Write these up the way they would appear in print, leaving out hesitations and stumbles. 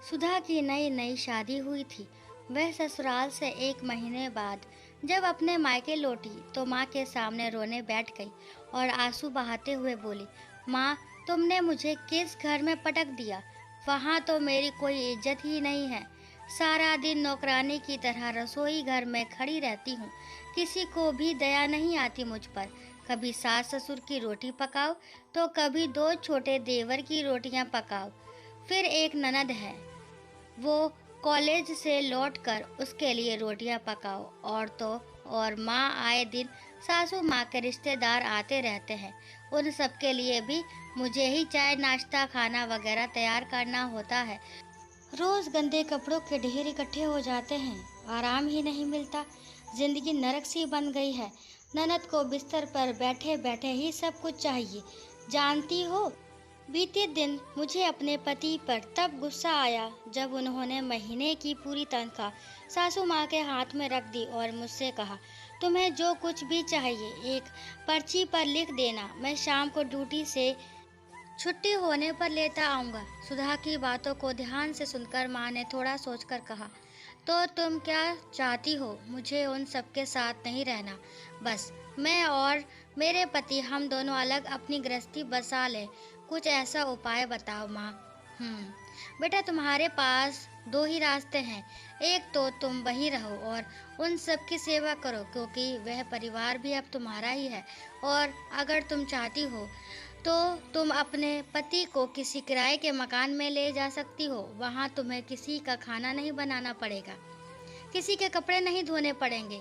सुधा की नई नई शादी हुई थी। वह ससुराल से 1 महीने बाद जब अपने मायके लौटी तो माँ के सामने रोने बैठ गई और आंसू बहाते हुए बोली, माँ, तुमने मुझे किस घर में पटक दिया? वहाँ तो मेरी कोई इज्जत ही नहीं है। सारा दिन नौकरानी की तरह रसोई घर में खड़ी रहती हूँ। किसी को भी दया नहीं आती मुझ पर। कभी सास ससुर की रोटी पकाओ तो कभी दो छोटे देवर की रोटियां पकाओ। फिर एक ननद है, वो कॉलेज से लौटकर उसके लिए रोटियां पकाओ। और तो और माँ आए दिन सासू माँ के रिश्तेदार आते रहते हैं, उन सब के लिए भी मुझे ही चाय नाश्ता खाना वगैरह तैयार करना होता है। रोज गंदे कपड़ों के ढेर इकट्ठे हो जाते हैं, आराम ही नहीं मिलता। जिंदगी नरक सी बन गई है। ननद को बिस्तर पर बैठे बैठे ही सब कुछ चाहिए। जानती हो, बीते दिन मुझे अपने पति पर तब गुस्सा आया जब उन्होंने महीने की पूरी तनख्वाह सासू माँ के हाथ में रख दी और मुझसे कहा, तुम्हें जो कुछ भी चाहिए एक पर्ची पर लिख देना, मैं शाम को ड्यूटी से छुट्टी होने पर लेता आऊँगा। सुधा की बातों को ध्यान से सुनकर माँ ने थोड़ा सोचकर कहा, तो तुम क्या चाहती हो? मुझे उन सबके साथ नहीं रहना। बस मैं और मेरे पति हम दोनों अलग अपनी गृहस्थी बसा लें। कुछ ऐसा उपाय बताओ माँ। बेटा, तुम्हारे पास दो ही रास्ते हैं। एक तो तुम वहीं रहो और उन सब की सेवा करो, क्योंकि वह परिवार भी अब तुम्हारा ही है। और अगर तुम चाहती हो तो तुम अपने पति को किसी किराए के मकान में ले जा सकती हो। वहाँ तुम्हें किसी का खाना नहीं बनाना पड़ेगा, किसी के कपड़े नहीं धोने पड़ेंगे।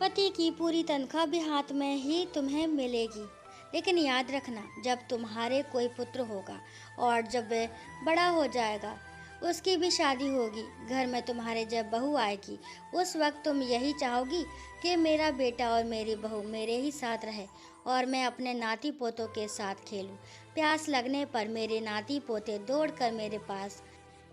पति की पूरी तनख्वाह भी हाथ में ही तुम्हें मिलेगी। लेकिन याद रखना, जब तुम्हारे कोई पुत्र होगा और जब वह बड़ा हो जाएगा, उसकी भी शादी होगी, घर में तुम्हारे जब बहू आएगी, उस वक्त तुम यही चाहोगी कि मेरा बेटा और मेरी बहू मेरे ही साथ रहे और मैं अपने नाती पोतों के साथ खेलूं। प्यास लगने पर मेरे नाती पोते दौड़कर मेरे पास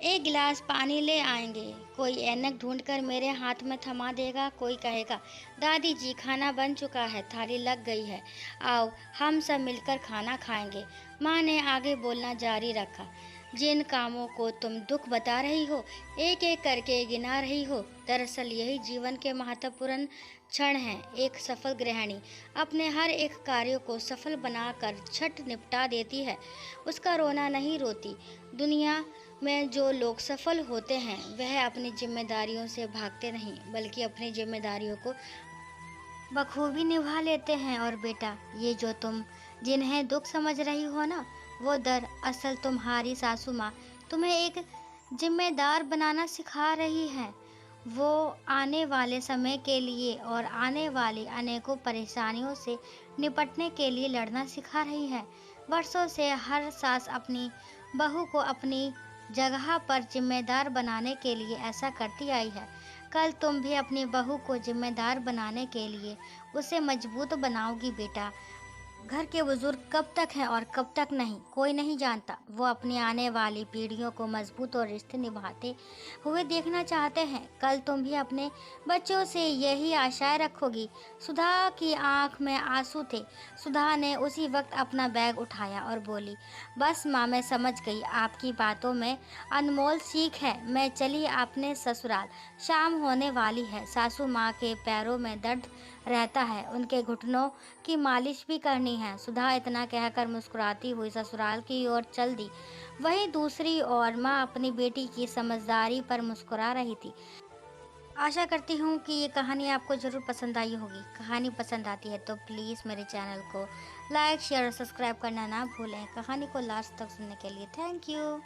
एक गिलास पानी ले आएंगे। कोई ऐनक ढूंढकर मेरे हाथ में थमा देगा। कोई कहेगा, दादी जी खाना बन चुका है, थाली लग गई है, आओ हम सब मिलकर खाना खाएंगे। माँ ने आगे बोलना जारी रखा, जिन कामों को तुम दुख बता रही हो, एक एक करके गिना रही हो, दरअसल यही जीवन के महत्वपूर्ण क्षण हैं। एक सफल गृहिणी अपने हर एक कार्य को सफल बनाकर झट निपटा देती है। उसका रोना नहीं रोती। दुनिया में जो लोग सफल होते हैं वह अपनी जिम्मेदारियों से भागते नहीं, बल्कि अपनी जिम्मेदारियों को बखूबी निभा लेते हैं। और बेटा, ये जो तुम जिन्हें दुख समझ रही हो ना, वो दरअसल तुम्हारी सासू माँ तुम्हें एक जिम्मेदार बनाना सिखा रही है। वो आने वाले समय के लिए और आने वाली अनेकों परेशानियों से निपटने के लिए लड़ना सिखा रही है। वर्षों से हर सास अपनी बहू को अपनी जगह पर जिम्मेदार बनाने के लिए ऐसा करती आई है। कल तुम भी अपनी बहू को जिम्मेदार बनाने के लिए उसे मजबूत बनाओगी बेटा। घर के बुजुर्ग कब तक हैं और कब तक नहीं, कोई नहीं जानता। वो अपनी आने वाली पीढ़ियों को मजबूत और रिश्ते निभाते हुए देखना चाहते हैं। कल तुम भी अपने बच्चों से यही आशाएं रखोगी। सुधा की आंख में आंसू थे। सुधा ने उसी वक्त अपना बैग उठाया और बोली, बस माँ, मैं समझ गई, आपकी बातों में अनमोल सीख है। मैं चली अपने ससुराल। शाम होने वाली है। सासू माँ के पैरों में दर्द रहता है, उनके घुटनों की मालिश भी करनी है। सुधा इतना कहकर मुस्कुराती हुई ससुराल की ओर चल दी। वहीं दूसरी ओर माँ अपनी बेटी की समझदारी पर मुस्कुरा रही थी। आशा करती हूँ कि ये कहानी आपको ज़रूर पसंद आई होगी। कहानी पसंद आती है तो प्लीज़ मेरे चैनल को लाइक शेयर और सब्सक्राइब करना ना भूलें। कहानी को लास्ट तक सुनने के लिए थैंक यू।